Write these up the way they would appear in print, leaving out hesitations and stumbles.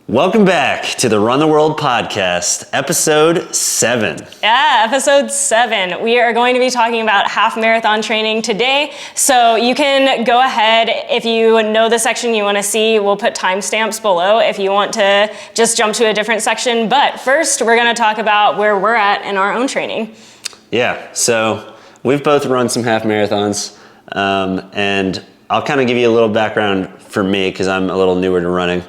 Welcome back to the Run the World podcast, episode 7. Yeah, episode 7. We are going to be talking about half marathon training today. So you can go ahead, if you know the section you want to see, we'll put timestamps below if you want to just jump to a different section. But first, we're going to talk about where we're at in our own training. Yeah, so we've both run some half marathons, and I'll kind of give you a little background for me because I'm a little newer to running.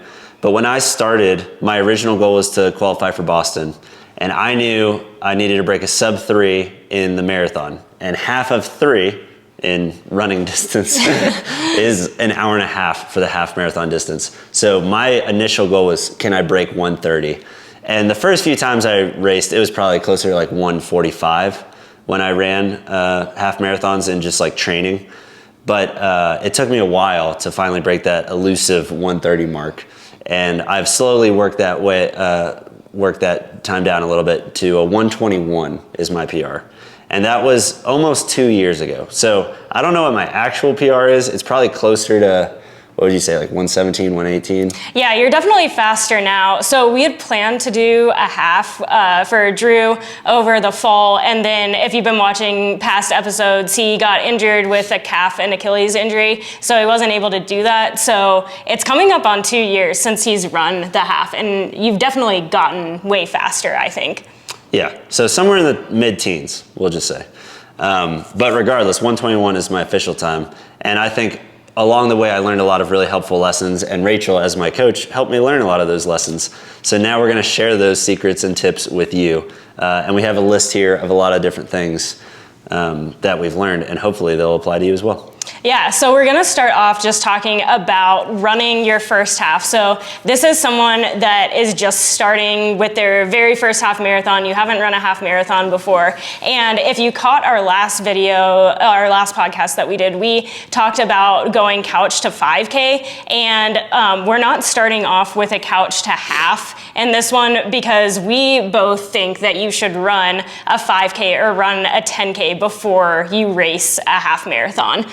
But when I started, my original goal was to qualify for Boston. And I knew I needed to break a sub 3 in the marathon. And half of 3 in running distance is an hour and a half for the half marathon distance. So my initial goal was, can I break 1:30? And the first few times I raced, it was probably closer to like 1:45 when I ran half marathons and just like training. But it took me a while to finally break that elusive 1:30 mark. And I've slowly worked that time down a little bit to a 1:21 is my PR. And that was almost 2 years ago. So I don't know what my actual PR is. It's probably closer to, what would you say, like 117, 118? Yeah, you're definitely faster now. So we had planned to do a half for Drew over the fall. And then if you've been watching past episodes, he got injured with a calf and Achilles injury. So he wasn't able to do that. So it's coming up on 2 years since he's run the half. And you've definitely gotten way faster, I think. Yeah, so somewhere in the mid-teens, we'll just say. But regardless, 121 is my official time. And I think along the way, I learned a lot of really helpful lessons, and Rachel, as my coach, helped me learn a lot of those lessons. So now we're going to share those secrets and tips with you. And we have a list here of a lot of different things that we've learned, and hopefully they'll apply to you as well. Yeah, so we're gonna start off just talking about running your first half. So this is someone that is just starting with their very first half marathon. You haven't run a half marathon before. And if you caught our last video, our last podcast that we did, we talked about going couch to 5K. And we're not starting off with a couch to half in this one because we both think that you should run a 5K or run a 10K before you race a half marathon.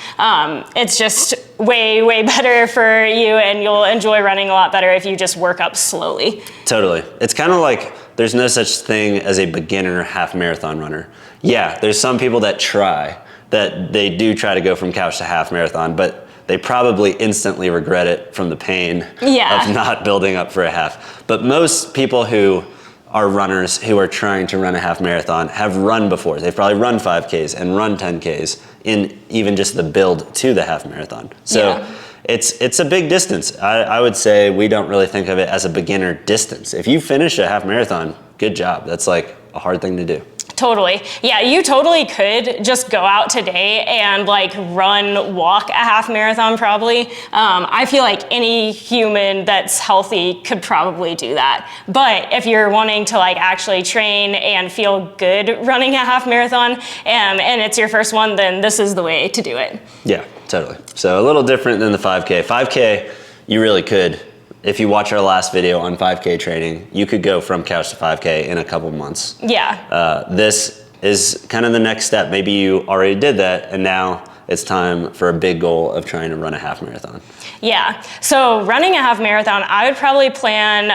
It's just way, way better for you, and you'll enjoy running a lot better if you just work up slowly. Totally. It's kind of like there's no such thing as a beginner half marathon runner. Yeah, there's some people that they do try to go from couch to half marathon, but they probably instantly regret it from the pain of not building up for a half. But most people who are runners who are trying to run a half marathon have run before. They've probably run 5Ks and run 10Ks in even just the build to the half marathon. So it's a big distance. I would say we don't really think of it as a beginner distance. If you finish a half marathon, good job. That's like a hard thing to do. Totally. Yeah, you totally could just go out today and walk a half marathon probably. I feel like any human that's healthy could probably do that. But if you're wanting to actually train and feel good running a half marathon and it's your first one, then this is the way to do it. Yeah, totally. So a little different than the 5K. 5K, you really could. If you watch our last video on 5K training, you could go from couch to 5K in a couple months. Yeah. This is kind of the next step. Maybe you already did that, and now it's time for a big goal of trying to run a half marathon. Yeah, so running a half marathon, I would probably plan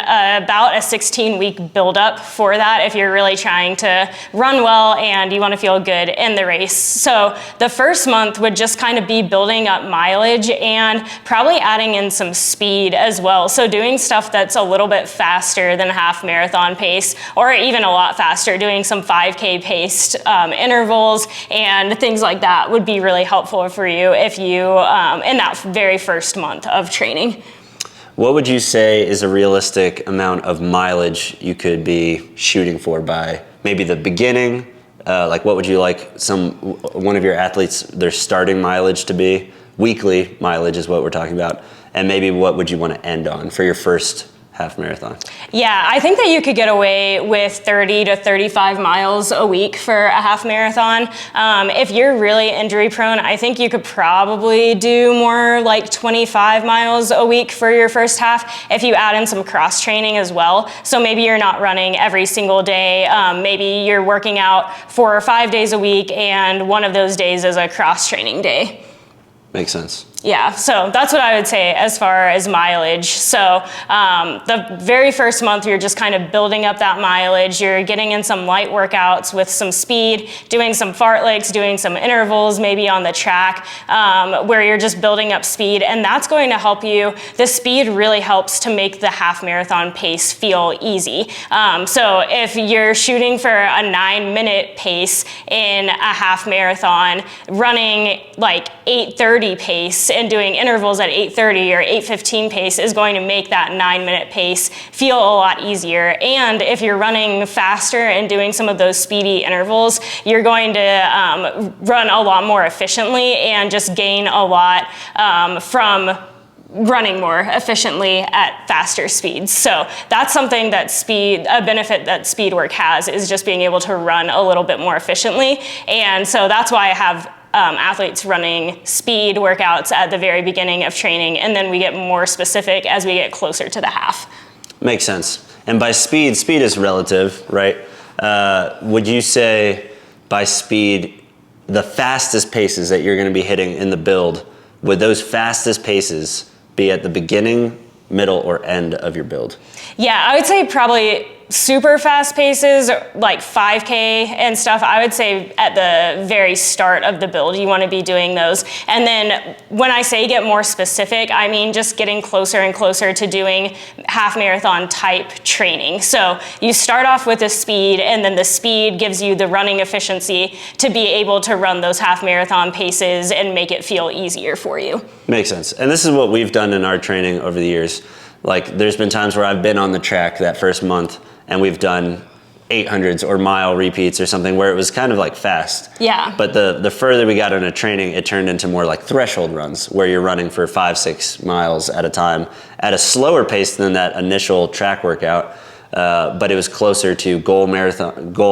about a 16-week buildup for that if you're really trying to run well and you want to feel good in the race. So the first month would just kind of be building up mileage and probably adding in some speed as well. So doing stuff that's a little bit faster than half marathon pace, or even a lot faster, doing some 5K paced intervals and things like that would be really helpful for you if you, in that very first month of training. What would you say is a realistic amount of mileage you could be shooting for by maybe the beginning? What would you like one of your athletes, their starting mileage to be? Weekly mileage is what we're talking about. And maybe what would you want to end on for your first half marathon? Yeah, I think that you could get away with 30 to 35 miles a week for a half marathon. If you're really injury prone, I think you could probably do more like 25 miles a week for your first half if you add in some cross training as well. So maybe you're not running every single day. Maybe you're working out 4 or 5 days a week and one of those days is a cross training day. Makes sense. Yeah, so that's what I would say as far as mileage. So the very first month, you're just kind of building up that mileage. You're getting in some light workouts with some speed, doing some fartleks, doing some intervals, maybe on the track, where you're just building up speed. And that's going to help you. The speed really helps to make the half marathon pace feel easy. So if you're shooting for a 9-minute pace in a half marathon, running like 8:30 pace and doing intervals at 8:30 or 8:15 pace is going to make that 9-minute pace feel a lot easier. And if you're running faster and doing some of those speedy intervals, you're going to run a lot more efficiently and just gain a lot from running more efficiently at faster speeds. So that's something that a benefit that speed work has, is just being able to run a little bit more efficiently. And so that's why I have athletes running speed workouts at the very beginning of training, and then we get more specific as we get closer to the half. Makes sense. And by speed is relative, right? Would you say by speed, the fastest paces that you're going to be hitting in the build, would those fastest paces be at the beginning, middle, or end of your build? Yeah, I would say probably super fast paces, like 5K and stuff, I would say at the very start of the build, you want to be doing those. And then when I say get more specific, I mean just getting closer and closer to doing half marathon type training. So you start off with the speed, and then the speed gives you the running efficiency to be able to run those half marathon paces and make it feel easier for you. Makes sense. And this is what we've done in our training over the years. Like, there's been times where I've been on the track that first month and we've done 800s or mile repeats or something where it was kind of like fast. Yeah. But the further we got into training, it turned into more like threshold runs where you're running for 5-6 miles at a time at a slower pace than that initial track workout. But it was closer to goal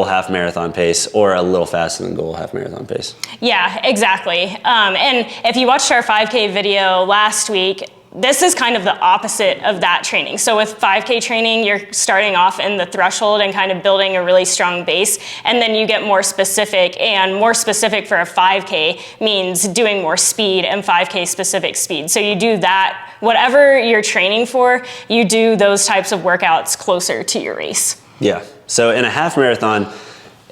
half marathon pace, or a little faster than goal half marathon pace. Yeah, exactly. And if you watched our 5K video last week, this is kind of the opposite of that training. So with 5K training, you're starting off in the threshold and kind of building a really strong base, and then you get more specific, and more specific for a 5K means doing more speed and 5K specific speed. So you do that, whatever you're training for, you do those types of workouts closer to your race. Yeah, so in a half marathon,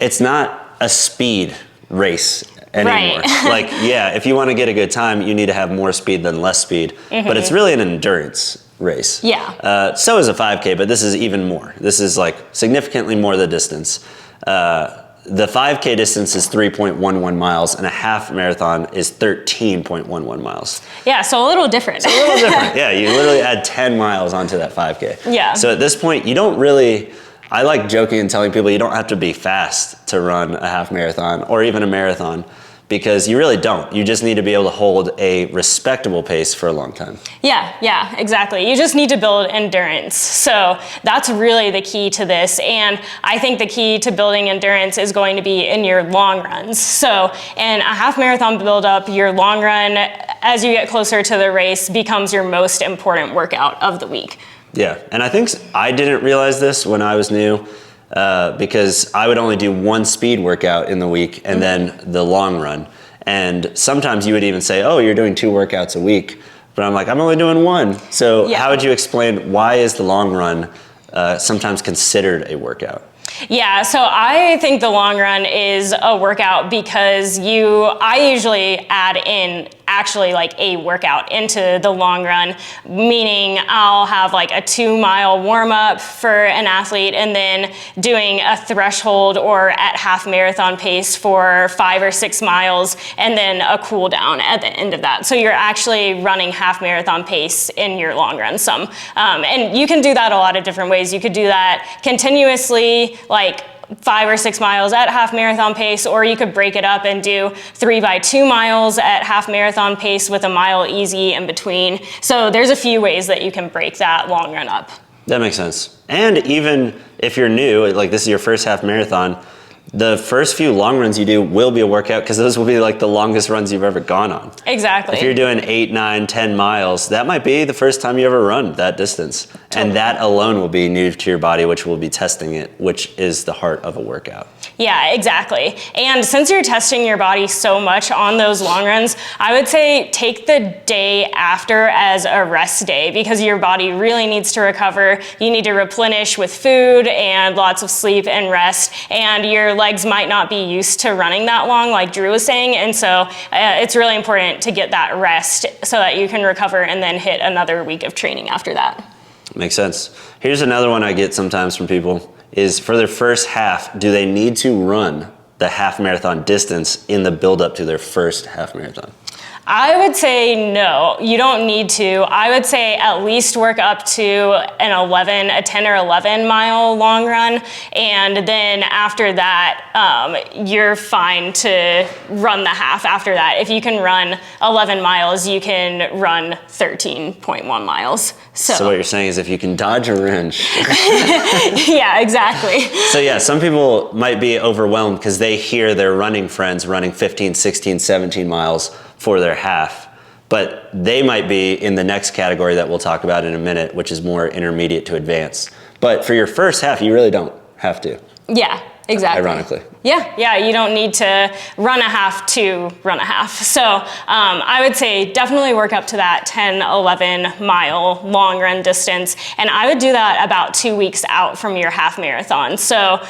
it's not a speed race anymore. Right. Like, yeah, if you want to get a good time, you need to have more speed than less speed, but it's really an endurance race. Yeah. So is a 5K, but this is even more. This is like significantly more the distance. The 5K distance is 3.11 miles, and a half marathon is 13.11 miles. Yeah, so a little different. It's a little different. Yeah, you literally add 10 miles onto that 5K. Yeah. So at this point, you don't really, I like joking and telling people you don't have to be fast to run a half marathon or even a marathon, because you really don't. You just need to be able to hold a respectable pace for a long time. Yeah, exactly. You just need to build endurance. So that's really the key to this. And I think the key to building endurance is going to be in your long runs. So in a half marathon build-up, your long run, as you get closer to the race, becomes your most important workout of the week. Yeah, and I think I didn't realize this when I was new, because I would only do one speed workout in the week and then the long run. And sometimes you would even say, oh, you're doing 2 workouts a week. But I'm like, I'm only doing 1. So how would you explain, why is the long run sometimes considered a workout? Yeah, so I think the long run is a workout because I usually add in actually like a workout into the long run, meaning I'll have like a 2-mile warm up for an athlete and then doing a threshold or at half marathon pace for 5 or 6 miles and then a cool down at the end of that. So you're actually running half marathon pace in your long run some. And you can do that a lot of different ways. You could do that continuously, like 5 or 6 miles at half marathon pace, or you could break it up and do 3 by 2 miles at half marathon pace with a mile easy in between. So there's a few ways that you can break that long run up. That makes sense. And even if you're new, like this is your first half marathon, the first few long runs you do will be a workout, because those will be like the longest runs you've ever gone on. Exactly. If you're doing 8, 9, 10 miles, that might be the first time you ever run that distance. Totally. And that alone will be new to your body, which will be testing it, which is the heart of a workout. Yeah, exactly. And since you're testing your body so much on those long runs, I would say take the day after as a rest day because your body really needs to recover. You need to replenish with food and lots of sleep and rest. And your legs might not be used to running that long, like Drew was saying. And so it's really important to get that rest so that you can recover and then hit another week of training after that. Makes sense. Here's another one I get sometimes from people is for their first half, do they need to run the half marathon distance in the build up to their first half marathon? I would say no, you don't need to. I would say at least work up to a 10 or 11 mile long run. And then after that, you're fine to run the half after that. If you can run 11 miles, you can run 13.1 miles. So what you're saying is if you can dodge a wrench. Yeah, exactly. So yeah, some people might be overwhelmed because they hear their running friends running 15, 16, 17 miles for their half, but they might be in the next category that we'll talk about in a minute, which is more intermediate to advanced. But for your first half, you really don't have to. Yeah, exactly. Ironically. Yeah, you don't need to run a half to run a half. So I would say definitely work up to that 10, 11 mile long run distance. And I would do that about 2 weeks out from your half marathon. So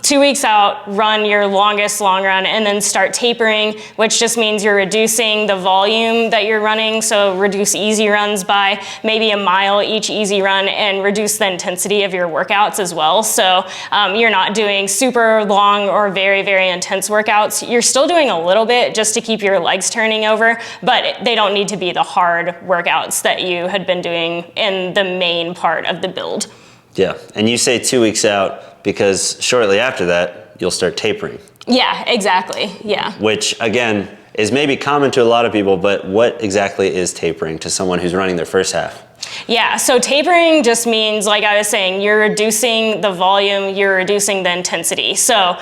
2 weeks out, run your longest long run and then start tapering, which just means you're reducing the volume that you're running. So reduce easy runs by maybe a mile each easy run and reduce the intensity of your workouts as well. So you're not doing super long or very, very intense workouts. You're still doing a little bit just to keep your legs turning over, but they don't need to be the hard workouts that you had been doing in the main part of the build. Yeah, and you say 2 weeks out because shortly after that, you'll start tapering. Yeah, exactly, yeah. Which, again, is maybe common to a lot of people, but what exactly is tapering to someone who's running their first half? Yeah, so tapering just means, like I was saying, you're reducing the volume, you're reducing the intensity. So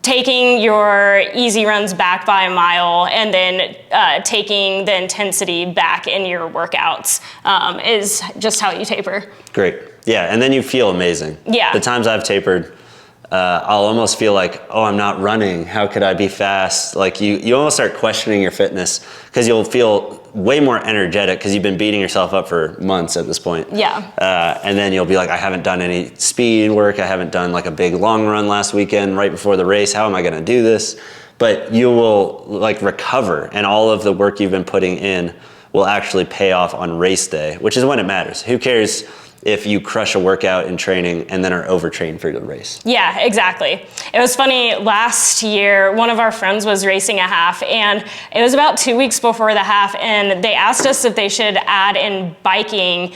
taking your easy runs back by a mile and then taking the intensity back in your workouts is just how you taper. Great. Yeah, and then you feel amazing. Yeah. The times I've tapered, I'll almost feel like, oh, I'm not running. How could I be fast? Like you almost start questioning your fitness because you'll feel way more energetic because you've been beating yourself up for months at this point. Yeah. And then you'll be like, I haven't done any speed work. I haven't done like a big long run last weekend right before the race. How am I going to do this? But you will like recover and all of the work you've been putting in will actually pay off on race day, which is when it matters. Who cares if you crush a workout in training and then are overtrained for the race? Yeah, exactly. It was funny, last year, one of our friends was racing a half, and it was about 2 weeks before the half, and they asked us if they should add in biking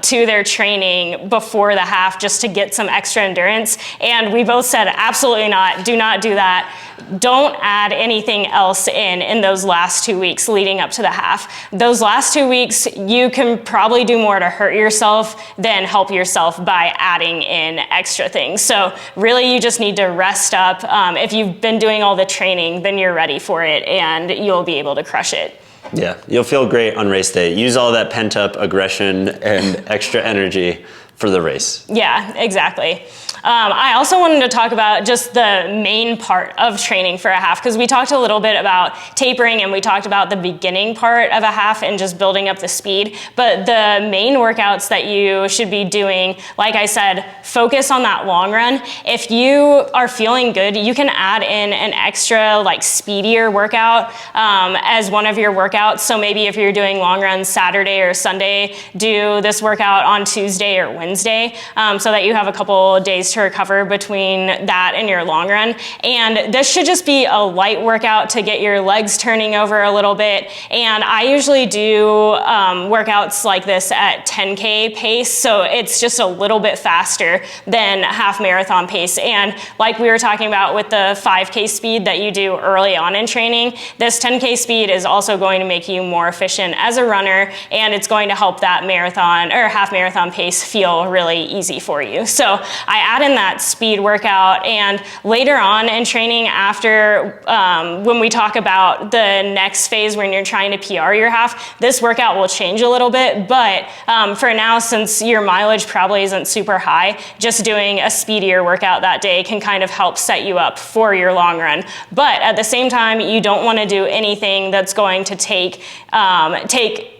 to their training before the half just to get some extra endurance. And we both said, absolutely not, do not do that. Don't add anything else in those last 2 weeks leading up to the half. Those last 2 weeks, you can probably do more to hurt yourself than help yourself by adding in extra things. So really you just need to rest up. If you've been doing all the training, then you're ready for it and you'll be able to crush it. Yeah, you'll feel great on race day. Use all that pent up aggression and extra energy for the race. Yeah, exactly. I also wanted to talk about just the main part of training for a half, because we talked a little bit about tapering and we talked about the beginning part of a half and just building up the speed. But the main workouts that you should be doing, like I said, focus on that long run. If you are feeling good, you can add in an extra like speedier workout as one of your workouts. So maybe if you're doing long runs Saturday or Sunday, do this workout on Tuesday or Wednesday so that you have a couple days to recover between that and your long run. And this should just be a light workout to get your legs turning over a little bit. And I usually do workouts like this at 10K pace, so it's just a little bit faster than half marathon pace. And like we were talking about with the 5K speed that you do early on in training, this 10K speed is also going to make you more efficient as a runner, and it's going to help that marathon or half marathon pace feel feel really easy for you. So I add in that speed workout, and later on in training, after when we talk about the next phase when you're trying to PR your half, this workout will change a little bit. But for now, since your mileage probably isn't super high, just doing a speedier workout that day can kind of help set you up for your long run. But at the same time, you don't want to do anything that's going to take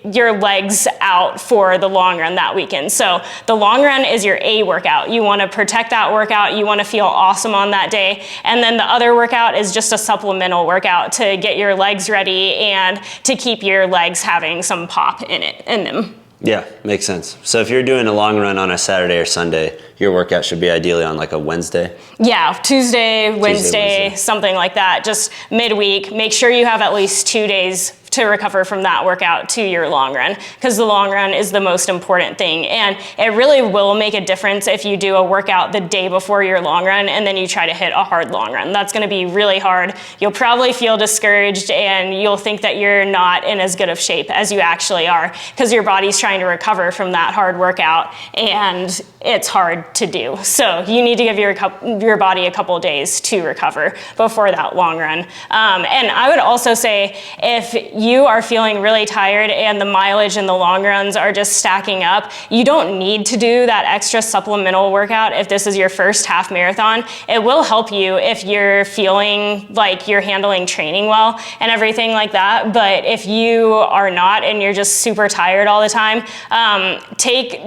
your legs out for the long run that weekend. So the long run is your A workout. You want to protect that workout. You want to feel awesome on that day. And then the other workout is just a supplemental workout to get your legs ready and to keep your legs having some pop in them. Yeah, makes sense. So if you're doing a long run on a Saturday or Sunday, your workout should be ideally on like a Wednesday? Yeah, Tuesday, Wednesday, something like that. Just midweek. Make sure you have at least 2 days to recover from that workout to your long run, because the long run is the most important thing. And it really will make a difference if you do a workout the day before your long run and then you try to hit a hard long run. That's going to be really hard. You'll probably feel discouraged and you'll think that you're not in as good of shape as you actually are, because your body's trying to recover from that hard workout and it's hard to do. So you need to give your body a couple of days to recover before that long run. And I would also say, if you are feeling really tired and the mileage and the long runs are just stacking up, you don't need to do that extra supplemental workout if this is your first half marathon. It will help you if you're feeling like you're handling training well and everything like that. But if you are not and you're just super tired all the time,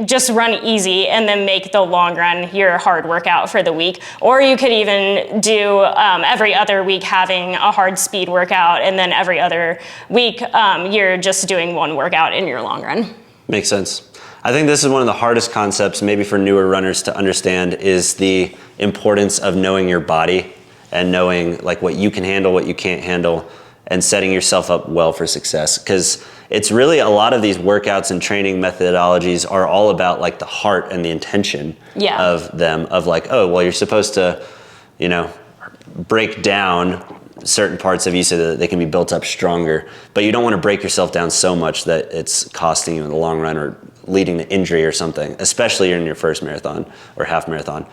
just run easy and then make the long run your hard workout for the week. Or you could even do every other week having a hard speed workout, and then every other week you're just doing one workout in your long run. Makes sense. I think this is one of the hardest concepts maybe for newer runners to understand, is the importance of knowing your body and knowing like what you can handle, what you can't handle, and setting yourself up well for success. Because it's really, a lot of these workouts and training methodologies are all about like the heart and the intention of them, of like, oh, well, you're supposed to, break down certain parts of you so that they can be built up stronger, but you don't want to break yourself down so much that it's costing you in the long run or leading to injury or something, especially in your first marathon or half marathon.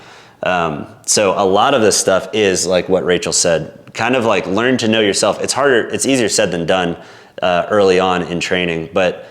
So a lot of this stuff is like what Rachel said, kind of like learn to know yourself. It's easier said than done early on in training, but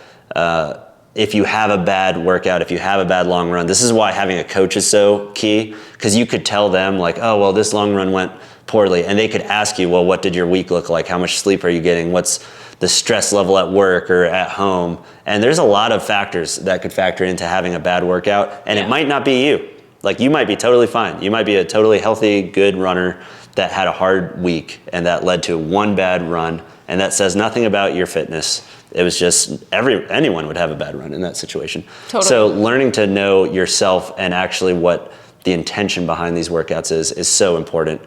if you have a bad workout, if you have a bad long run, this is why having a coach is so key, because you could tell them like, oh, well, this long run went poorly, and they could ask you, well, what did your week look like? How much sleep are you getting? What's the stress level at work or at home? And there's a lot of factors that could factor into having a bad workout, and it might not be you. Like, you might be totally fine. You might be a totally healthy, good runner that had a hard week and that led to one bad run, and that says nothing about your fitness. It was just anyone would have a bad run in that situation. Totally. So learning to know yourself and actually what the intention behind these workouts is so important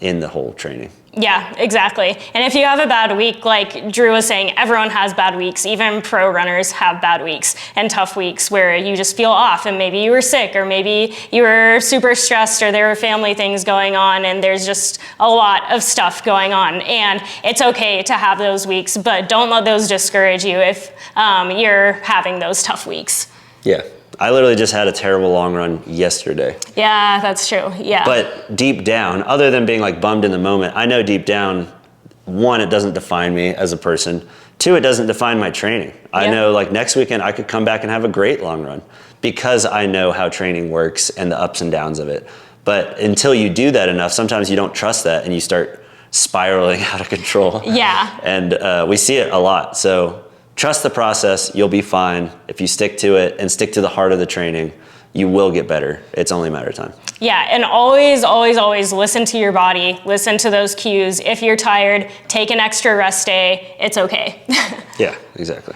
in the whole training. Yeah, exactly. And if you have a bad week, like Drew was saying, everyone has bad weeks. Even pro runners have bad weeks and tough weeks where you just feel off, and maybe you were sick, or maybe you were super stressed, or there were family things going on, and there's just a lot of stuff going on. And it's okay to have those weeks, but don't let those discourage you if you're having those tough weeks. Yeah. I literally just had a terrible long run yesterday. Yeah, that's true. Yeah. But deep down, other than being like bummed in the moment, I know deep down, one, it doesn't define me as a person. Two, it doesn't define my training. I know like next weekend I could come back and have a great long run because I know how training works and the ups and downs of it. But until you do that enough, sometimes you don't trust that and you start spiraling out of control. Yeah. And we see it a lot. So trust the process, you'll be fine. If you stick to it and stick to the heart of the training, you will get better. It's only a matter of time. Yeah, and always, always, always listen to your body. Listen to those cues. If you're tired, take an extra rest day. It's okay. Yeah, exactly.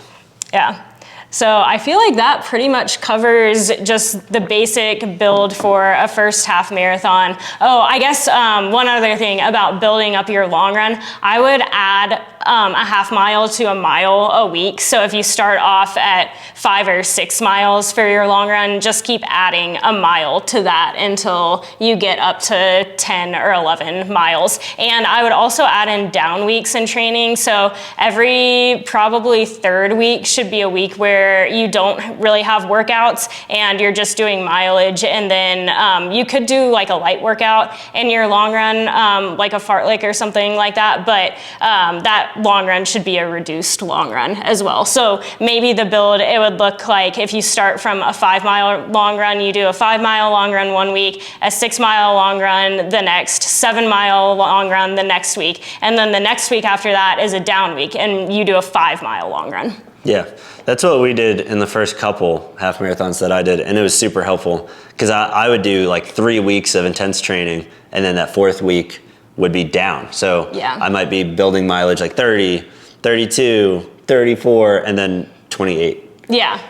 Yeah. So I feel like that pretty much covers just the basic build for a first half marathon. Oh, I guess one other thing about building up your long run, I would add a half mile to a mile a week. So if you start off at 5 or 6 miles for your long run, just keep adding a mile to that until you get up to 10 or 11 miles. And I would also add in down weeks in training. So every probably third week should be a week where you don't really have workouts and you're just doing mileage. And then you could do like a light workout in your long run, like a fartlek or something like that. But that long run should be a reduced long run as well. So maybe the build, it would look like if you start from a 5 mile long run, you do a 5 mile long run one week, a 6 mile long run the next, 7 mile long run the next week. And then the next week after that is a down week and you do a 5 mile long run. Yeah, that's what we did in the first couple half marathons that I did, and it was super helpful because I would do like 3 weeks of intense training, and then that 4th week would be down. So yeah. I might be building mileage like 30, 32, 34, and then 28. Yeah.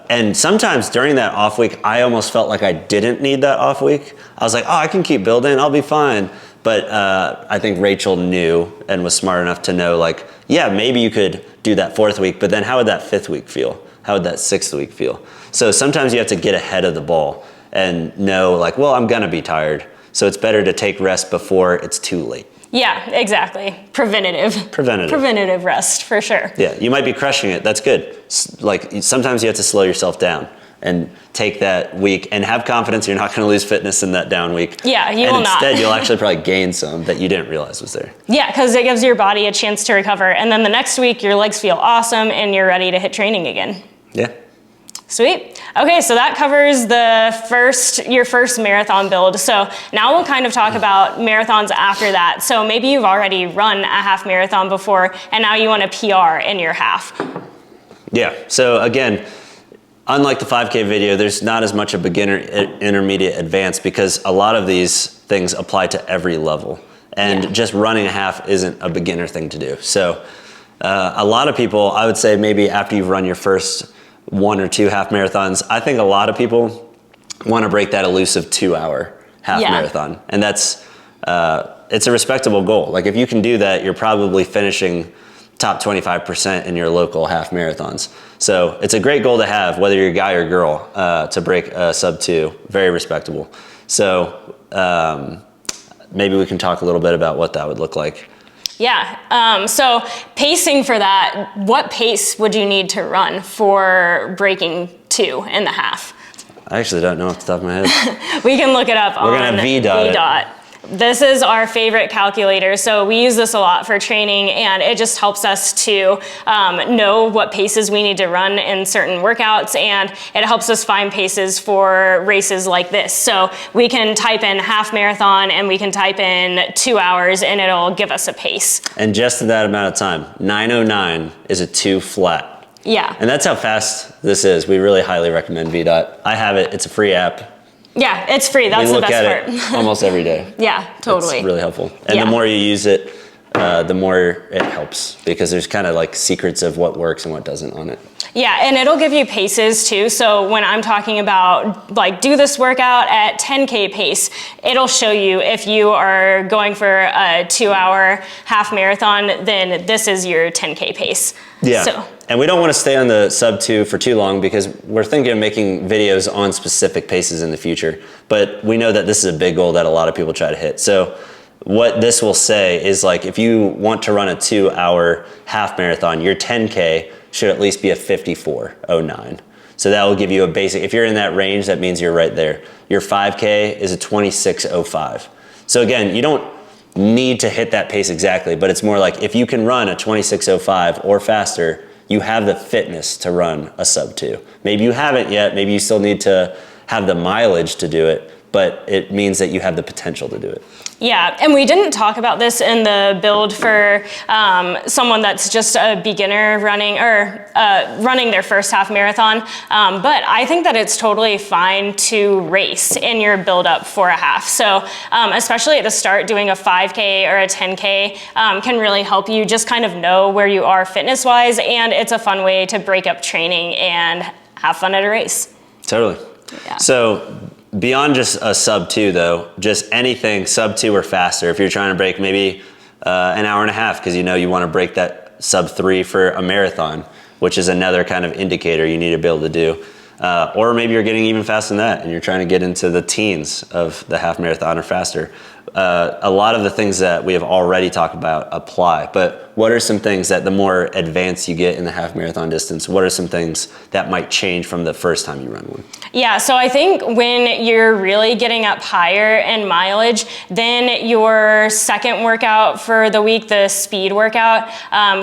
And sometimes during that off week, I almost felt like I didn't need that off week. I was like, oh, I can keep building, I'll be fine. But I think Rachel knew and was smart enough to know, like, yeah, maybe you could do that 4th week, but then how would that 5th week feel? How would that 6th week feel? So sometimes you have to get ahead of the ball and know, like, well, I'm gonna be tired. So it's better to take rest before it's too late. Yeah, exactly. Preventative rest, for sure. Yeah, you might be crushing it. That's good. Like, sometimes you have to slow yourself down and take that week and have confidence you're not going to lose fitness in that down week. Yeah, you will not. And instead, you'll actually probably gain some that you didn't realize was there. Yeah, because it gives your body a chance to recover. And then the next week, your legs feel awesome and you're ready to hit training again. Yeah. Sweet. Okay, so that covers your first marathon build. So now we'll kind of talk about marathons after that. So maybe you've already run a half marathon before and now you want a PR in your half. Yeah, so again, unlike the 5K video, there's not as much a beginner, intermediate, advanced because a lot of these things apply to every level. And just running a half isn't a beginner thing to do. So a lot of people, I would say maybe after you've run your first 1 or 2 half marathons, I think a lot of people want to break that elusive 2-hour half marathon. And that's, it's a respectable goal. Like if you can do that, you're probably finishing top 25% in your local half marathons. So it's a great goal to have, whether you're a guy or girl, to break a sub 2, very respectable. So maybe we can talk a little bit about what that would look like. Yeah, so pacing for that, what pace would you need to run for breaking 2 in the half? I actually don't know off the top of my head. We can look it up. We're gonna VDOT. This is our favorite calculator, so we use this a lot for training, and it just helps us to know what paces we need to run in certain workouts, and it helps us find paces for races like this. So we can type in half marathon, and we can type in 2 hours, and it'll give us a pace. And just in that amount of time, 9:09 is a 2 flat. Yeah. And that's how fast this is. We really highly recommend VDOT. I have it. It's a free app. Yeah, it's free. That's the best part. We look at it almost every day. Yeah, totally. It's really helpful. And the more you use it, the more it helps because there's kind of like secrets of what works and what doesn't on it. Yeah, and it'll give you paces too. So when I'm talking about like do this workout at 10K pace, it'll show you if you are going for a 2-hour half marathon, then this is your 10K pace. Yeah. So. And we don't want to stay on the sub 2 for too long because we're thinking of making videos on specific paces in the future. But we know that this is a big goal that a lot of people try to hit. So what this will say is like if you want to run a 2-hour half marathon, your 10K should at least be a 54:09. So that will give you a basic, if you're in that range, that means you're right there. Your 5K is a 26:05. So again, you don't need to hit that pace exactly, but it's more like if you can run a 26:05 or faster, you have the fitness to run a sub 2. Maybe you haven't yet, maybe you still need to have the mileage to do it, but it means that you have the potential to do it. Yeah, and we didn't talk about this in the build for someone that's just a beginner running or running their first half marathon, but I think that it's totally fine to race in your build up for a half. So especially at the start, doing a 5K or a 10K can really help you just kind of know where you are fitness wise, and it's a fun way to break up training and have fun at a race. Totally. Yeah. So beyond just a sub 2 though, just anything sub 2 or faster, if you're trying to break maybe an hour and a half because you want to break that sub 3 for a marathon, which is another kind of indicator you need to be able to do. Or maybe you're getting even faster than that and you're trying to get into the teens of the half marathon or faster. A lot of the things that we have already talked about apply, but what are some things that the more advanced you get in the half marathon distance, what are some things that might change from the first time you run one? Yeah, so I think when you're really getting up higher in mileage, then your second workout for the week, the speed workout,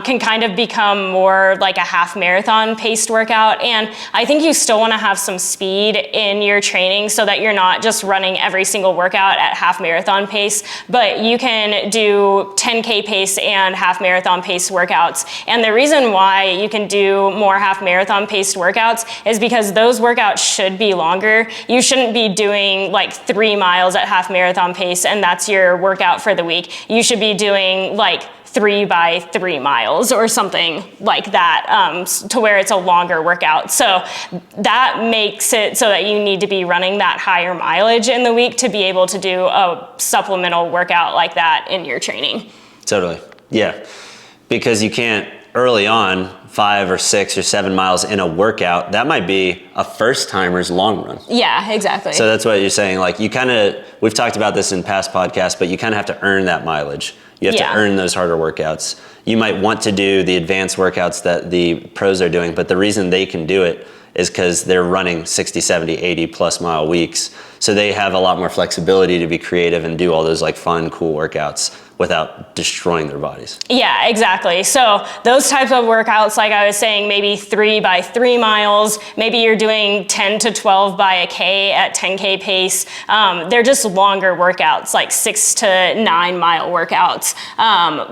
can kind of become more like a half marathon paced workout. And I think you still want to have some speed in your training so that you're not just running every single workout at half marathon pace, but you can do 10K pace and half marathon paced workouts. And the reason why you can do more half marathon paced workouts is because those workouts should be longer. You shouldn't be doing like 3 miles at half marathon pace and that's your workout for the week. You should be doing like 3 by 3 miles or something like that, to where it's a longer workout. So that makes it so that you need to be running that higher mileage in the week to be able to do a supplemental workout like that in your training. Totally. Yeah. Because you can't early on 5 or 6 or 7 miles in a workout, that might be a first timer's long run. Yeah, exactly. So that's what you're saying. Like we've talked about this in past podcasts, but you kind of have to earn that mileage. You have to earn those harder workouts. You might want to do the advanced workouts that the pros are doing, but the reason they can do it is because they're running 60, 70, 80 plus mile weeks. So they have a lot more flexibility to be creative and do all those like fun, cool workouts without destroying their bodies. Yeah, exactly. So those types of workouts, like I was saying, maybe 3 by 3 miles, maybe you're doing 10 to 12 by a K at 10K pace. They're just longer workouts, like 6 to 9 mile workouts,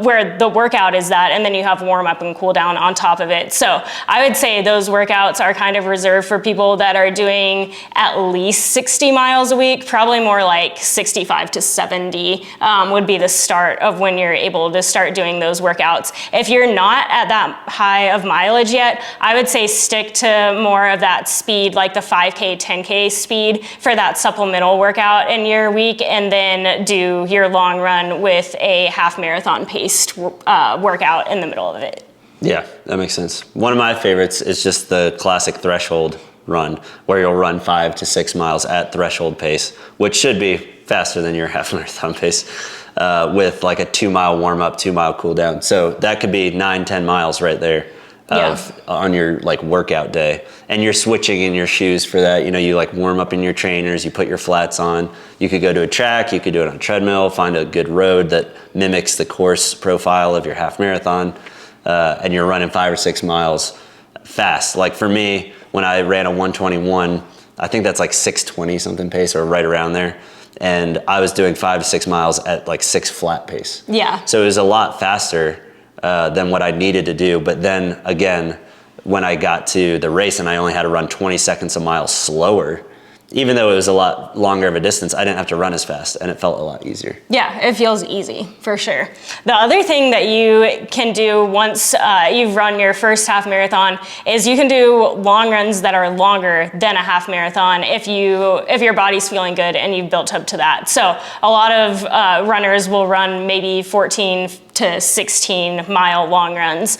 where the workout is that, and then you have warm up and cool down on top of it. So I would say those workouts are kind of reserved for people that are doing at least 60 miles a week, probably more like 65 to 70 would be the start of when you're able to start doing those workouts. If you're not at that high of mileage yet, I would say stick to more of that speed, like the 5K, 10K speed for that supplemental workout in your week, and then do your long run with a half marathon paced workout in the middle of it. Yeah, that makes sense. One of my favorites is just the classic threshold run, where you'll run 5 to 6 miles at threshold pace, which should be faster than your half marathon pace, with like a 2 mile warm up, 2 mile cool down. So that could be 9, 10 miles right there on your like workout day. And you're switching in your shoes for that. You like warm up in your trainers, you put your flats on. You could go to a track, you could do it on a treadmill, find a good road that mimics the course profile of your half marathon, and you're running 5 or 6 miles fast. Like for me, when I ran a 121, I think that's like 6:20 something pace or right around there. And I was doing 5 to 6 miles at like 6 flat pace. Yeah. So it was a lot faster than what I needed to do. But then again, when I got to the race and I only had to run 20 seconds a mile slower, even though it was a lot longer of a distance, I didn't have to run as fast and it felt a lot easier. Yeah, it feels easy for sure. The other thing that you can do once you've run your first half marathon is you can do long runs that are longer than a half marathon if your body's feeling good and you've built up to that. So a lot of runners will run maybe 14 to 16 mile long runs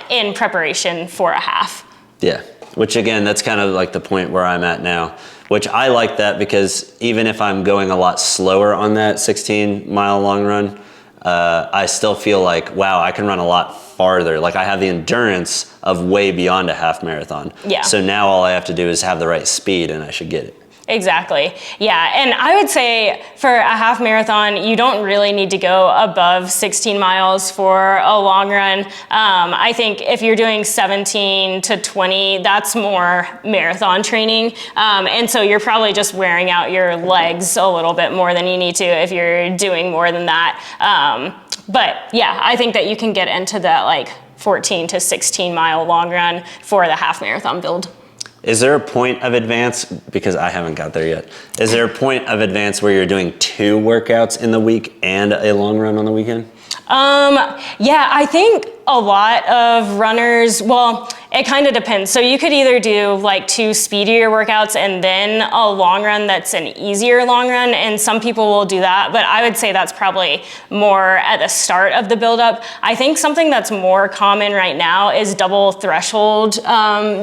in preparation for a half. Yeah, which again, that's kind of like the point where I'm at now. Which I like that because even if I'm going a lot slower on that 16 mile long run, I still feel like, wow, I can run a lot farther. Like I have the endurance of way beyond a half marathon. Yeah. So now all I have to do is have the right speed and I should get it. Exactly. Yeah. And I would say for a half marathon, you don't really need to go above 16 miles for a long run. I think if you're doing 17 to 20, that's more marathon training. And so you're probably just wearing out your legs a little bit more than you need to if you're doing more than that. But yeah, I think that you can get into that like 14 to 16 mile long run for the half marathon build. Is there a point of advance, because I haven't got there yet, is there a point of advance where you're doing 2 workouts in the week and a long run on the weekend? Yeah, I think a lot of runners, well, it kind of depends. So you could either do like 2 speedier workouts and then a long run that's an easier long run, and some people will do that, but I would say that's probably more at the start of the buildup. I think something that's more common right now is double threshold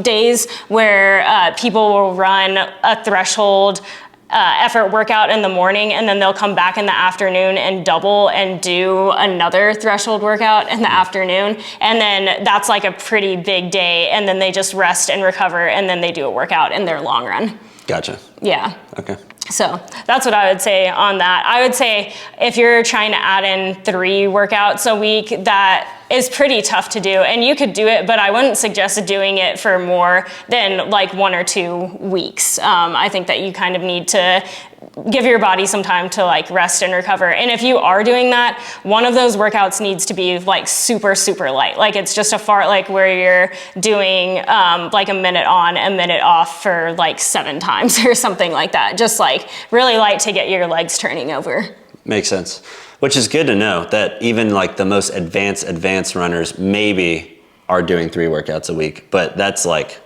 days, where people will run a threshold effort workout in the morning, and then they'll come back in the afternoon and double and do another threshold workout in the afternoon. And then that's like a pretty big day. And then they just rest and recover, and then they do a workout in their long run. Gotcha. Yeah. Okay. So that's what I would say on that. I would say if you're trying to add in 3 workouts a week, that is pretty tough to do. And you could do it, but I wouldn't suggest doing it for more than like 1 or 2 weeks. I think that you kind of need to give your body some time to like rest and recover. And if you are doing that, one of those workouts needs to be like super, super light. Like it's just a fartlek where you're doing like a minute on, a minute off for like 7 times or something like that. Just like really light to get your legs turning over. Makes sense. Which is good to know that even like the most advanced runners maybe are doing 3 workouts a week, but that's like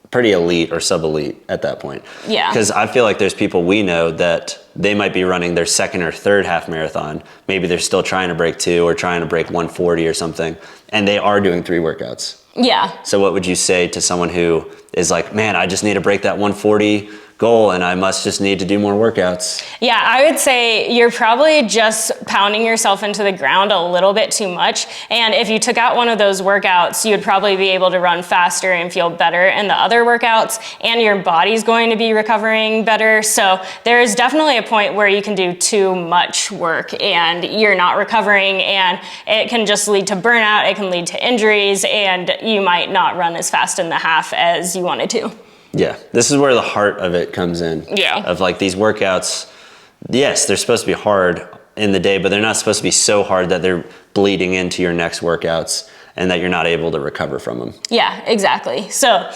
pretty elite or sub-elite at that point. Yeah. Because I feel like there's people we know that they might be running their 2nd or 3rd half marathon. Maybe they're still trying to break 2 or trying to break 140 or something, and they are doing 3 workouts. Yeah. So what would you say to someone who is like, man, I just need to break that 140 goal and I must just need to do more workouts? Yeah, I would say you're probably just pounding yourself into the ground a little bit too much. And if you took out one of those workouts, you would probably be able to run faster and feel better in the other workouts, and your body's going to be recovering better. So there's definitely a point where you can do too much work and you're not recovering, and it can just lead to burnout, it can lead to injuries, and you might not run as fast in the half as you wanted to. Yeah, this is where the heart of it comes in. Yeah. Of like these workouts, yes, they're supposed to be hard in the day, but they're not supposed to be so hard that they're bleeding into your next workouts and that you're not able to recover from them. Yeah, exactly. So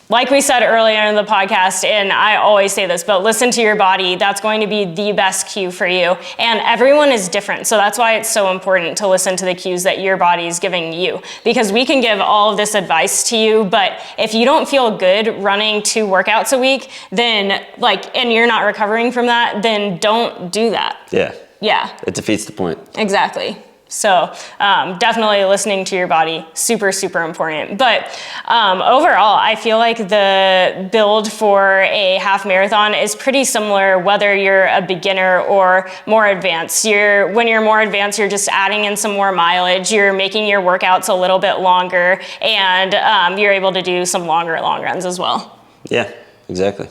like we said earlier in the podcast, and I always say this, but listen to your body. That's going to be the best cue for you. And everyone is different. So that's why it's so important to listen to the cues that your body is giving you. Because we can give all of this advice to you, but if you don't feel good running 2 workouts a week, then and you're not recovering from that, then don't do that. Yeah. Yeah. It defeats the point. Exactly. So definitely listening to your body, super, super important. But overall, I feel like the build for a half marathon is pretty similar whether you're a beginner or more advanced. When you're more advanced, you're just adding in some more mileage, you're making your workouts a little bit longer, and you're able to do some longer long runs as well. Yeah, exactly.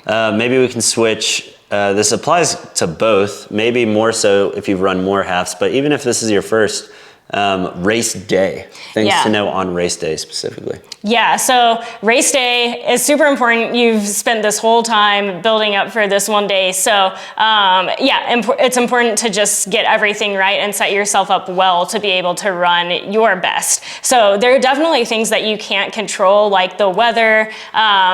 Maybe we can switch. This applies to both, maybe more so if you've run more halves, but even if this is your first race day, things to know on race day specifically. Yeah, so race day is super important. You've spent this whole time building up for this one day. So it's important to just get everything right and set yourself up well to be able to run your best. So there are definitely things that you can't control, like the weather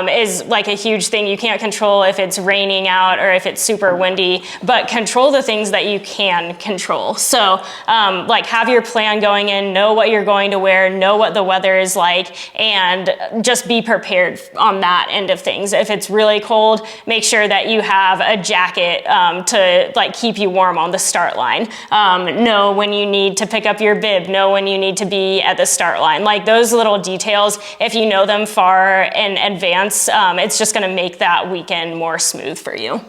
is like a huge thing. You can't control if it's raining out or if it's super windy, but control the things that you can control. So have your plan going in, know what you're going to wear, know what the weather is like, and just be prepared on that end of things. If it's really cold, make sure that you have a jacket to keep you warm on the start line. Know when you need to pick up your bib, know when you need to be at the start line. Like those little details, if you know them far in advance, it's just gonna make that weekend more smooth for you.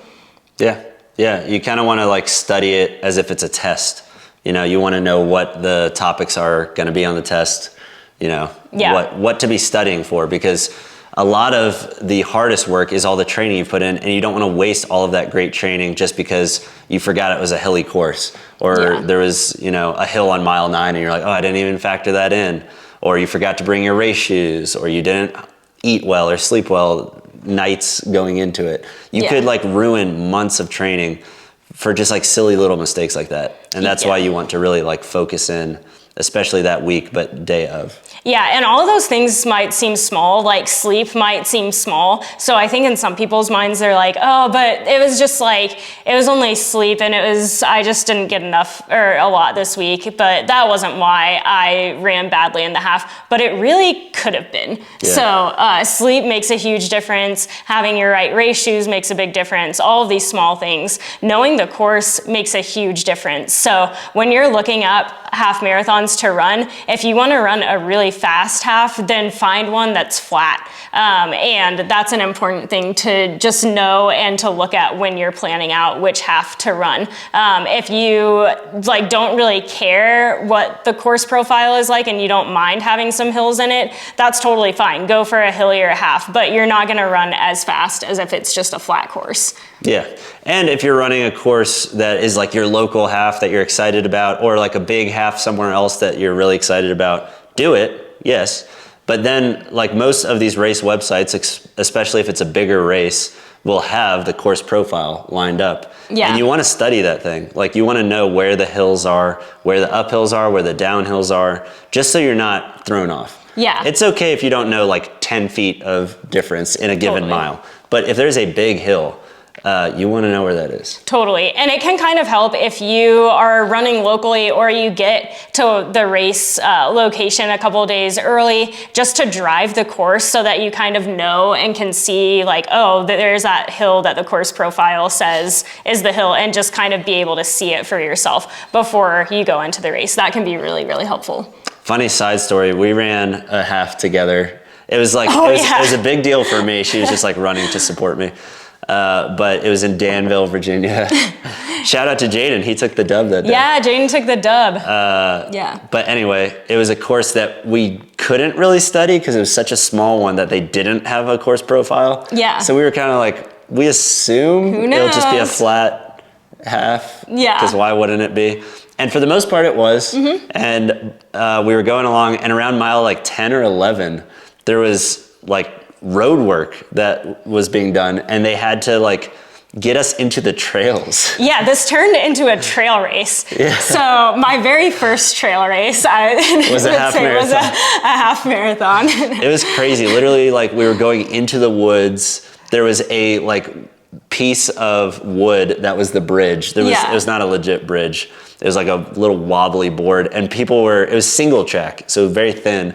Yeah, you kind of want to study it as if it's a test. You want to know what the topics are going to be on the test, what to be studying for, because a lot of the hardest work is all the training you put in, and you don't want to waste all of that great training just because you forgot it was a hilly course, or there was, a hill on mile 9 and you're like, oh, I didn't even factor that in, or you forgot to bring your race shoes, or you didn't eat well or sleep well nights going into it. You could ruin months of training for just silly little mistakes like that. And that's why you want to really focus in especially that week, but day of. Yeah, and all of those things might seem small, like sleep might seem small. So I think in some people's minds, they're like, oh, but it was just like, it was only sleep and I just didn't get enough or a lot this week, but that wasn't why I ran badly in the half, but it really could have been. Yeah. So sleep makes a huge difference. Having your right race shoes makes a big difference. All of these small things. Knowing the course makes a huge difference. So when you're looking up half marathons to run, if you want to run a really fast half, then find one that's flat. And that's an important thing to just know and to look at when you're planning out which half to run. If you like don't really care what the course profile is like and you don't mind having some hills in it, that's totally fine. Go for a hillier half, but you're not going to run as fast as if it's just a flat course. Yeah, and if you're running a course that is like your local half that you're excited about, or like a big half somewhere else that you're really excited about, do it, yes. But then like most of these race websites, especially if it's a bigger race, will have the course profile lined up. Yeah. And you want to study that thing. Like you want to know where the hills are, where the uphills are, where the downhills are, just so you're not thrown off. Yeah. It's okay if you don't know like 10 feet of difference in a given mile. But if there's a big hill, you want to know where that is. Totally. And it can kind of help if you are running locally or you get to the race location a couple of days early, just to drive the course so that you kind of know and can see like, oh, there's that hill that the course profile says is the hill, and just kind of be able to see it for yourself before you go into the race. That can be really, really helpful. Funny side story, we ran a half together. It was like, it was a big deal for me. She was just like running to support me. But it was in Danville, Virginia. Shout out to Jaden. He took the dub that day. Yeah, Jaden took the dub. Yeah. But anyway, it was a course that we couldn't really study because it was such a small one that they didn't have a course profile. Yeah. So we were kind of like, we assume it'll just be a flat half. Yeah. Because why wouldn't it be? And for the most part it was. Mm-hmm. And we were going along, and around mile like 10 or 11, there was like road work that was being done, and they had to like get us into the trails. Yeah, this turned into a trail race. Yeah. So my very first trail race, was a half marathon. Was a half marathon. It was crazy. Literally, like we were going into the woods. There was a like piece of wood that was the bridge. It was not a legit bridge. It was like a little wobbly board, and it was single track, so very thin.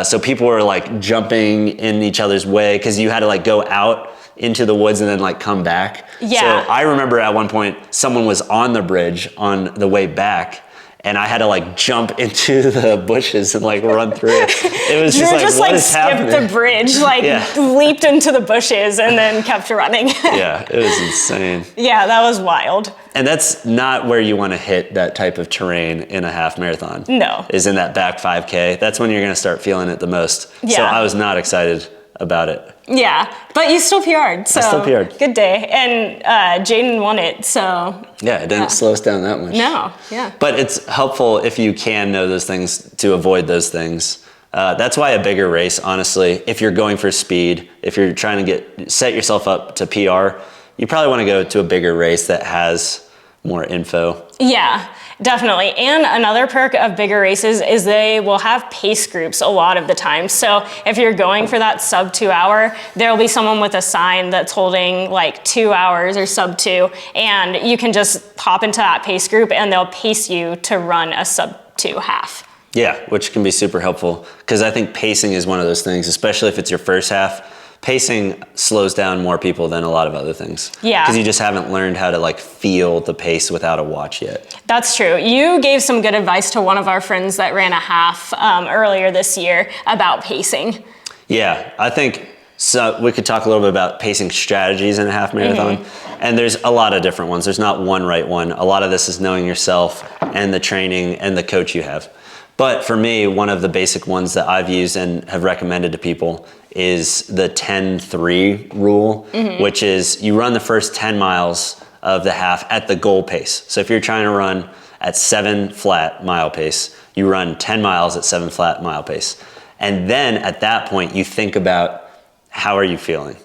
So people were like jumping in each other's way because you had to like go out into the woods and then like come back. Yeah. So I remember at one point someone was on the bridge on the way back, and I had to like jump into the bushes and like run through it. It was just like, what is happening? Skipped the bridge, like leaped into the bushes and then kept running. Yeah, it was insane. Yeah, that was wild. And that's not where you want to hit that type of terrain in a half marathon. No. Is in that back 5K. That's when you're going to start feeling it the most. Yeah. So I was not excited about it. Yeah, but you still PR'd. So I still PR'd. Good day. And Jaden won it, so. Yeah, it didn't slow us down that much. No, yeah. But it's helpful if you can know those things to avoid those things. That's why a bigger race, honestly, if you're going for speed, if you're trying to set yourself up to PR, you probably want to go to a bigger race that has more info. Yeah, definitely. And another perk of bigger races is they will have pace groups a lot of the time. So if you're going for that sub 2 hour, there'll be someone with a sign that's holding like 2 hours or sub 2, and you can just hop into that pace group and they'll pace you to run a sub 2 half. Yeah, which can be super helpful because I think pacing is one of those things, especially if it's your first half. Pacing slows down more people than a lot of other things. Yeah. Because you just haven't learned how to like feel the pace without a watch yet. That's true. You gave some good advice to one of our friends that ran a half earlier this year about pacing. Yeah, I think so. We could talk a little bit about pacing strategies in a half marathon. Mm-hmm. And there's a lot of different ones. There's not one right one. A lot of this is knowing yourself and the training and the coach you have. But for me, one of the basic ones that I've used and have recommended to people is the 10-3 rule, which is you run the first 10 miles of the half at the goal pace. So if you're trying to run at 7 flat mile pace, you run 10 miles at 7 flat mile pace. And then at that point, you think about how are you feeling?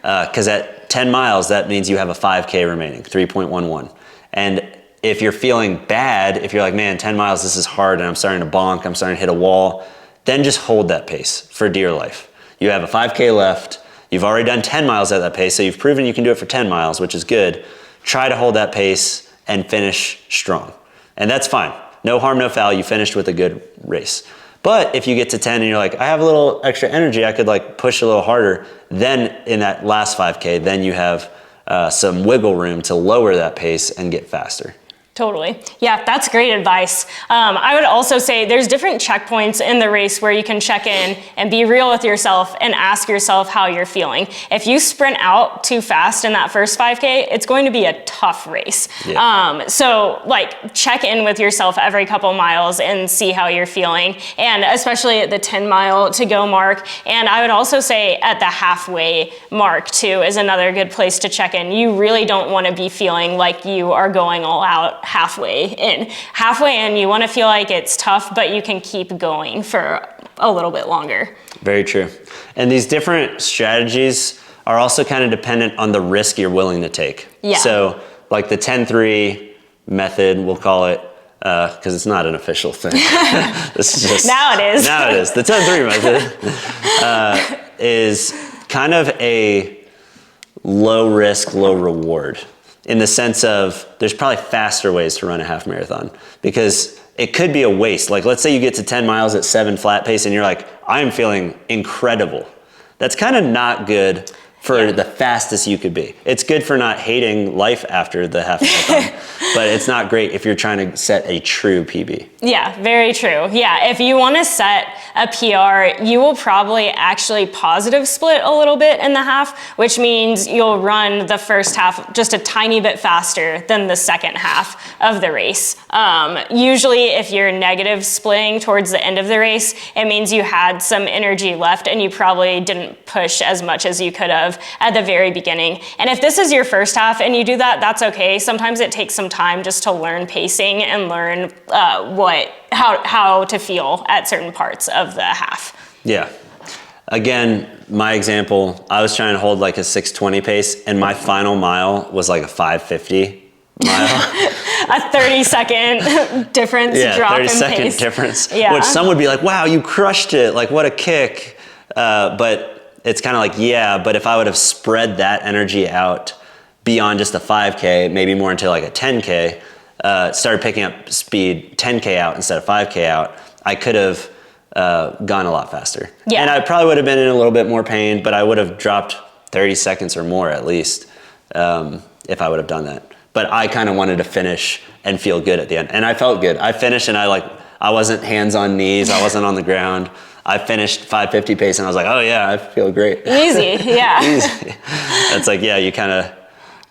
Because at 10 miles, that means you have a 5K remaining, 3.11. And if you're feeling bad, if you're like, man, 10 miles, this is hard and I'm starting to bonk, I'm starting to hit a wall, then just hold that pace for dear life. You have a 5K left. You've already done 10 miles at that pace, so you've proven you can do it for 10 miles, which is good. Try to hold that pace and finish strong. And that's fine. No harm, no foul. You finished with a good race. But if you get to 10 and you're like, I have a little extra energy, I could like push a little harder, then in that last 5K, then you have some wiggle room to lower that pace and get faster. Totally. Yeah, that's great advice. I would also say there's different checkpoints in the race where you can check in and be real with yourself and ask yourself how you're feeling. If you sprint out too fast in that first 5K, it's going to be a tough race. Yeah. So like check in with yourself every couple miles and see how you're feeling, and especially at the 10 mile to go mark. And I would also say at the halfway mark too is another good place to check in. You really don't want to be feeling like you are going all out halfway in. You want to feel like it's tough, but you can keep going for a little bit longer. Very true. And these different strategies are also kind of dependent on the risk you're willing to take. Yeah. So like the 10-3 method, we'll call it, because it's not an official thing. This is just, now it is. Now it is. The 10-3 method is kind of a low risk, low reward, in the sense of there's probably faster ways to run a half marathon, because it could be a waste. Like let's say you get to 10 miles at 7 flat pace and you're like, I'm feeling incredible. That's kind of not good for the fastest you could be. It's good for not hating life after the half marathon, but it's not great if you're trying to set a true PB. Yeah, very true. Yeah, if you want to set a PR, you will probably actually positive split a little bit in the half, which means you'll run the first half just a tiny bit faster than the second half of the race. Usually if you're negative splitting towards the end of the race, it means you had some energy left and you probably didn't push as much as you could have at the very beginning. And if this is your first half and you do that, that's okay. Sometimes it takes some time just to learn pacing and learn how to feel at certain parts of the half. Yeah. Again, my example, I was trying to hold like a 6:20 pace and my final mile was like a 5:50 mile. A 30-second difference drop in pace. 30-second difference, which some would be like, wow, you crushed it. Like what a kick. But it's kind of like, yeah, but if I would have spread that energy out beyond just a 5K, maybe more into like a 10K, started picking up speed 10K out instead of 5K out, I could have gone a lot faster. Yeah. And I probably would have been in a little bit more pain, but I would have dropped 30 seconds or more at least if I would have done that. But I kind of wanted to finish and feel good at the end. And I felt good. I finished and I wasn't hands on knees, I wasn't on the ground. I finished 5:50 pace and I was like, oh yeah, I feel great. Easy, yeah. Easy. It's like, yeah, you kind of,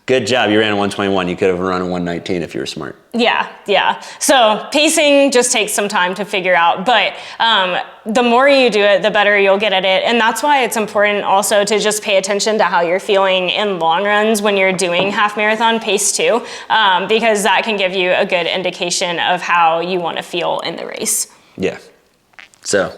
good job. You ran a 1:21. You could have run a 1:19 if you were smart. Yeah. So pacing just takes some time to figure out, but the more you do it, the better you'll get at it. And that's why it's important also to just pay attention to how you're feeling in long runs when you're doing half marathon pace too, because that can give you a good indication of how you want to feel in the race. Yeah. So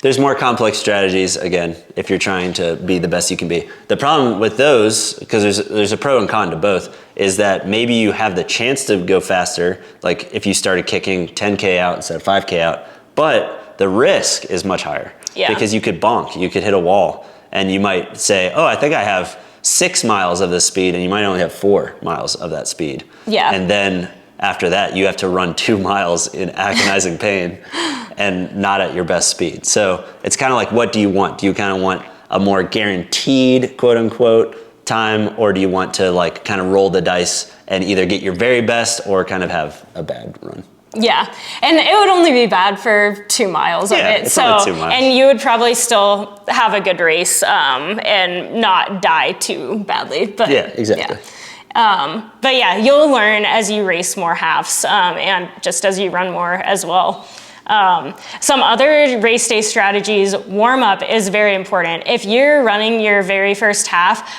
there's more complex strategies, again, if you're trying to be the best you can be. The problem with those, because there's a pro and con to both, is that maybe you have the chance to go faster, like if you started kicking 10K out instead of 5K out, but the risk is much higher. Yeah. Because you could bonk, you could hit a wall, and you might say, oh, I think I have 6 miles of this speed, and you might only have 4 miles of that speed. Yeah. And then after that, you have to run 2 miles in agonizing pain and not at your best speed. So it's kind of like, what do you want? Do you kind of want a more guaranteed, quote unquote, time, or do you want to like kind of roll the dice and either get your very best or kind of have a bad run? Yeah, and it would only be bad for 2 miles of it. It's only 2 miles. And you would probably still have a good race and not die too badly. But yeah, exactly. But yeah, you'll learn as you race more halves and just as you run more as well. Some other race day strategies, warm up is very important. If you're running your very first half,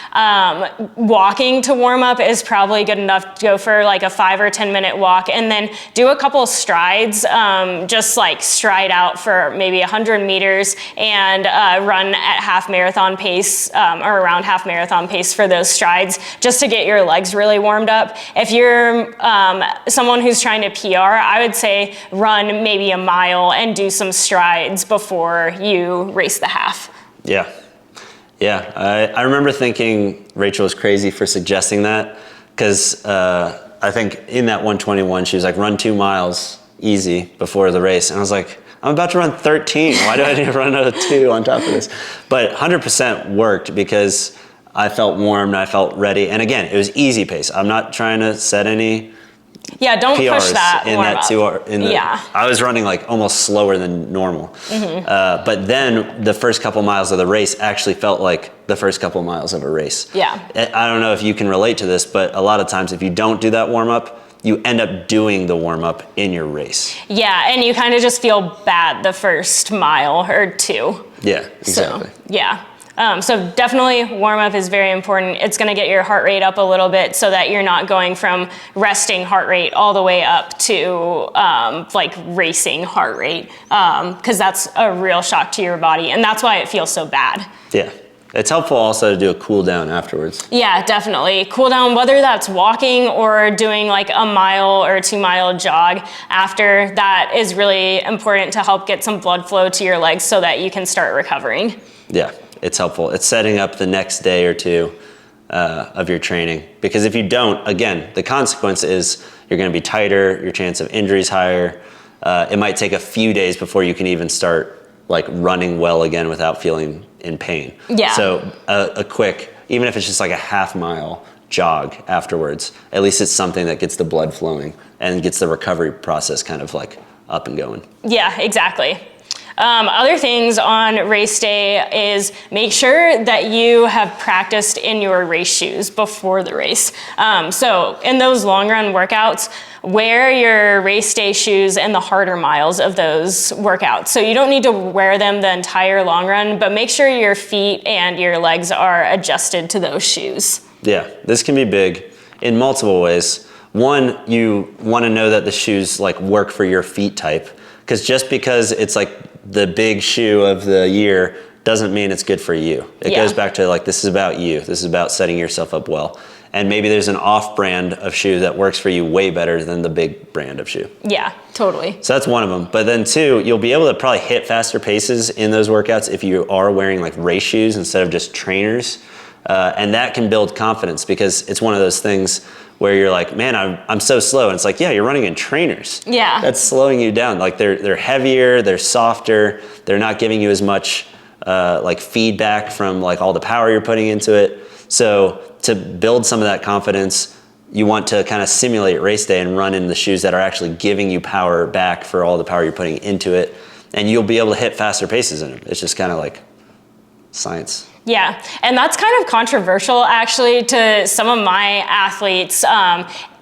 walking to warm up is probably good enough to go for like a 5 or 10 minute walk, and then do a couple strides, just like stride out for maybe 100 meters and run at half marathon pace, or around half marathon pace for those strides, just to get your legs really warmed up. If you're someone who's trying to PR, I would say run maybe a mile and do some strides before you race the half. Yeah. I remember thinking Rachel was crazy for suggesting that, because I think in that 121 she was like, run 2 miles easy before the race, and I was like, I'm about to run 13. Why do I need to run another 2 on top of this? But 100% worked, because I felt warm and I felt ready. And again, it was easy pace. I'm not trying to set any don't PRs push that in that 2 hour. I was running like almost slower than normal. But then the first couple miles of the race actually felt like the first couple miles of a race. Yeah. I don't know if you can relate to this, but a lot of times if you don't do that warm up, you end up doing the warm up in your race. Yeah, and you kind of just feel bad the first mile or 2. Yeah, exactly. So definitely warm up is very important. It's going to get your heart rate up a little bit so that you're not going from resting heart rate all the way up to like racing heart rate, because that's a real shock to your body, and that's why it feels so bad. Yeah. It's helpful also to do a cool down afterwards. Yeah, definitely. Cool down, whether that's walking or doing like a mile or 2 mile jog after, that is really important to help get some blood flow to your legs so that you can start recovering. Yeah, it's helpful. It's setting up the next day or two of your training. Because if you don't, again, the consequence is you're going to be tighter, your chance of injury is higher. It might take a few days before you can even start like running well again without feeling in pain. Yeah. So a quick, even if it's just like a half mile jog afterwards, at least it's something that gets the blood flowing and gets the recovery process kind of like up and going. Yeah, exactly. Other things on race day is make sure that you have practiced in your race shoes before the race. So in those long run workouts, wear your race day shoes in the harder miles of those workouts. So you don't need to wear them the entire long run, but make sure your feet and your legs are adjusted to those shoes. Yeah, this can be big in multiple ways. One, you want to know that the shoes like work for your feet type, because just because it's like the big shoe of the year doesn't mean it's good for you. It goes back to like, this is about you. This is about setting yourself up well. And maybe there's an off brand of shoe that works for you way better than the big brand of shoe. Yeah, totally. So that's one of them. But then 2, you'll be able to probably hit faster paces in those workouts if you are wearing like race shoes instead of just trainers. And that can build confidence, because it's one of those things where you're like, man, I'm so slow. And it's like, yeah, you're running in trainers. Yeah. That's slowing you down. Like they're heavier, they're softer, they're not giving you as much like feedback from like all the power you're putting into it. So to build some of that confidence, you want to kind of simulate race day and run in the shoes that are actually giving you power back for all the power you're putting into it. And you'll be able to hit faster paces in them. It's just kind of like science. Yeah, and that's kind of controversial actually to some of my athletes.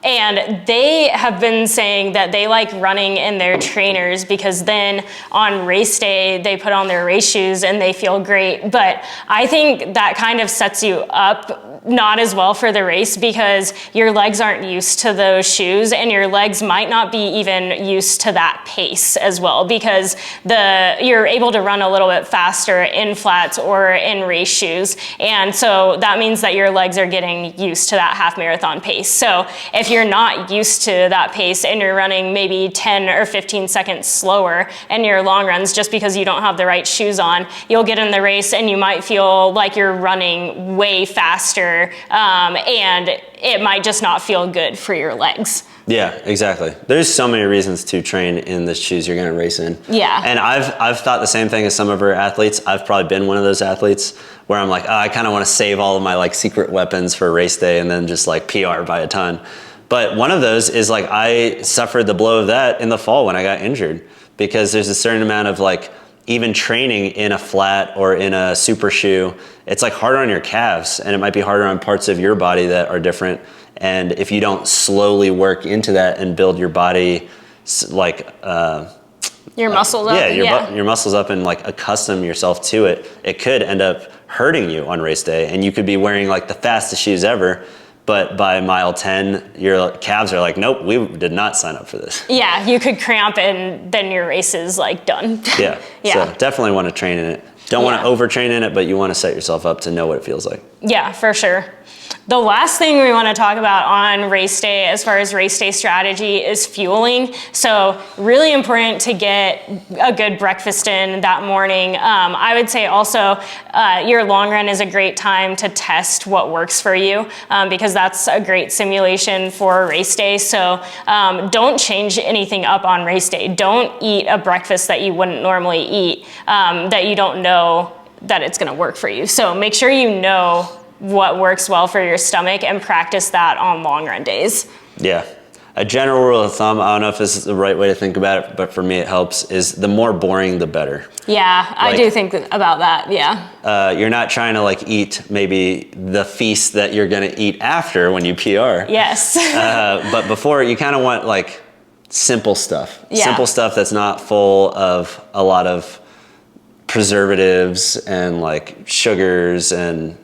And they have been saying that they like running in their trainers because then on race day, they put on their race shoes and they feel great. But I think that kind of sets you up not as well for the race, because your legs aren't used to those shoes and your legs might not be even used to that pace as well, because you're able to run a little bit faster in flats or in race shoes. And so that means that your legs are getting used to that half marathon pace. So if you're not used to that pace and you're running maybe 10 or 15 seconds slower in your long runs just because you don't have the right shoes on, you'll get in the race and you might feel like you're running way faster, and it might just not feel good for your legs. Yeah, exactly. There's so many reasons to train in the shoes you're going to race in. Yeah. And I've thought the same thing as some of our athletes. I've probably been one of those athletes where I'm like, oh, I kind of want to save all of my like secret weapons for race day and then just like PR by a ton. But one of those is like, I suffered the blow of that in the fall when I got injured, because there's a certain amount of like, even training in a flat or in a super shoe, it's like harder on your calves, and it might be harder on parts of your body that are different. And if you don't slowly work into that and build your body like your muscles up. Your muscles up and like accustom yourself to it. It could end up hurting you on race day, and you could be wearing like the fastest shoes ever, but by mile 10, your calves are like, nope, we did not sign up for this. Yeah, you could cramp and then your race is like done. Yeah, Yeah. So definitely want to train in it. Don't want to overtrain in it, but you want to set yourself up to know what it feels like. Yeah, for sure. The last thing we want to talk about on race day, as far as race day strategy, is fueling. So really important to get a good breakfast in that morning. I would say also your long run is a great time to test what works for you, because that's a great simulation for race day. So don't change anything up on race day. Don't eat a breakfast that you wouldn't normally eat, that you don't know that it's going to work for you. So make sure you know what works well for your stomach and practice that on long run days. Yeah. A general rule of thumb, I don't know if this is the right way to think about it, but for me it helps, is the more boring, the better. Yeah, I do think about that, yeah. You're not trying to like eat maybe the feast that you're gonna eat after when you PR. Yes. But before, you kind of want like simple stuff. Yeah. Simple stuff that's not full of a lot of preservatives and like sugars and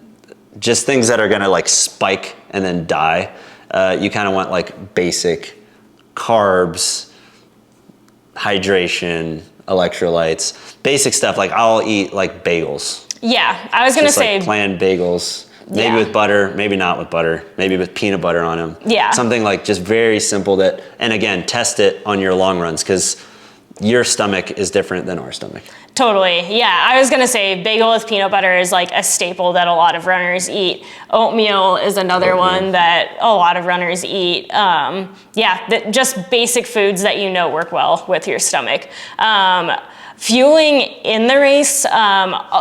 just things that are gonna like spike and then die. You kind of want like basic carbs, hydration, electrolytes, basic stuff. Like I'll eat like bagels. Yeah, I was gonna Just say like plain bagels, maybe with butter, maybe not with butter, maybe with peanut butter on them. Yeah. Something like just very simple that, and again, test it on your long runs because your stomach is different than our stomach. Totally, yeah. I was gonna say bagel with peanut butter is like a staple that a lot of runners eat. Oatmeal is another one that a lot of runners eat. Just basic foods that you know work well with your stomach. Fueling in the race,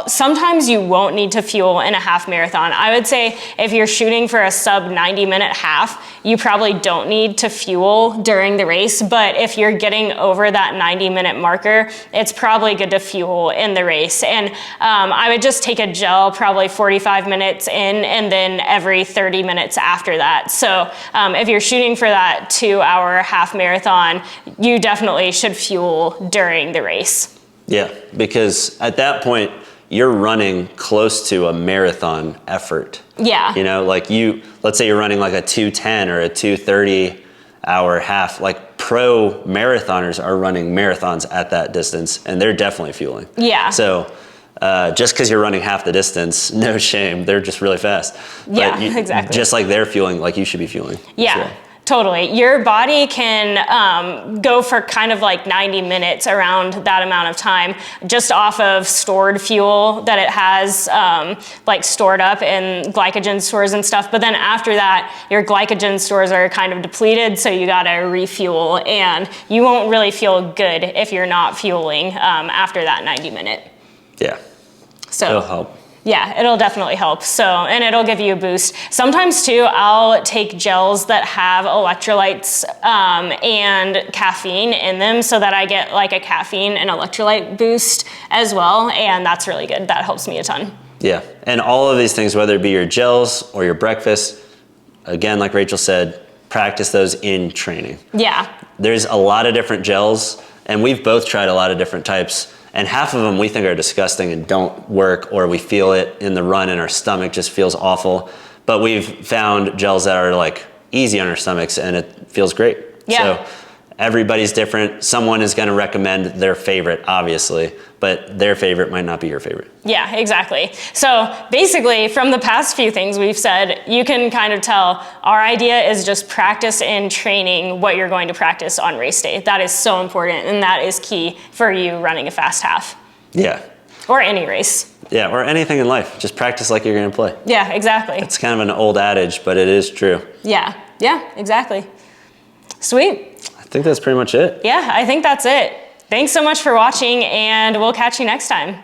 sometimes you won't need to fuel in a half marathon. I would say if you're shooting for a sub 90-minute half, you probably don't need to fuel during the race, but if you're getting over that 90-minute marker, it's probably good to fuel in the race. And I would just take a gel probably 45 minutes in and then every 30 minutes after that. So if you're shooting for that 2-hour half marathon, you definitely should fuel during the race. Yeah, because at that point, you're running close to a marathon effort. Yeah. You know, like let's say you're running like a 2:10 or a 2:30 hour half, like pro marathoners are running marathons at that distance and they're definitely fueling. Yeah. So just because you're running half the distance, no shame, they're just really fast. Yeah, exactly. Just like they're fueling, like you should be fueling. Yeah. Well. Totally. Your body can go for kind of like 90 minutes around that amount of time just off of stored fuel that it has like stored up in glycogen stores and stuff. But then after that, your glycogen stores are kind of depleted, so you got to refuel. And you won't really feel good if you're not fueling after that 90-minute. Yeah. So it'll help. Yeah, it'll definitely help. So, and it'll give you a boost. Sometimes too, I'll take gels that have electrolytes and caffeine in them so that I get like a caffeine and electrolyte boost as well. And that's really good. That helps me a ton. Yeah, and all of these things, whether it be your gels or your breakfast, again, like Rachel said, practice those in training. Yeah. There's a lot of different gels, and we've both tried a lot of different types. And half of them we think are disgusting and don't work, or we feel it in the run and our stomach just feels awful. But we've found gels that are like easy on our stomachs and it feels great. Yeah. So everybody's different. Someone is going to recommend their favorite, obviously, but their favorite might not be your favorite. Yeah, exactly. So basically, from the past few things we've said, you can kind of tell our idea is just practice in training what you're going to practice on race day. That is so important, and that is key for you running a fast half. Yeah. Or any race. Yeah, or anything in life. Just practice like you're going to play. Yeah, exactly. It's kind of an old adage, but it is true. Yeah, exactly. Sweet. I think that's pretty much it. Yeah, I think that's it. Thanks so much for watching, and we'll catch you next time.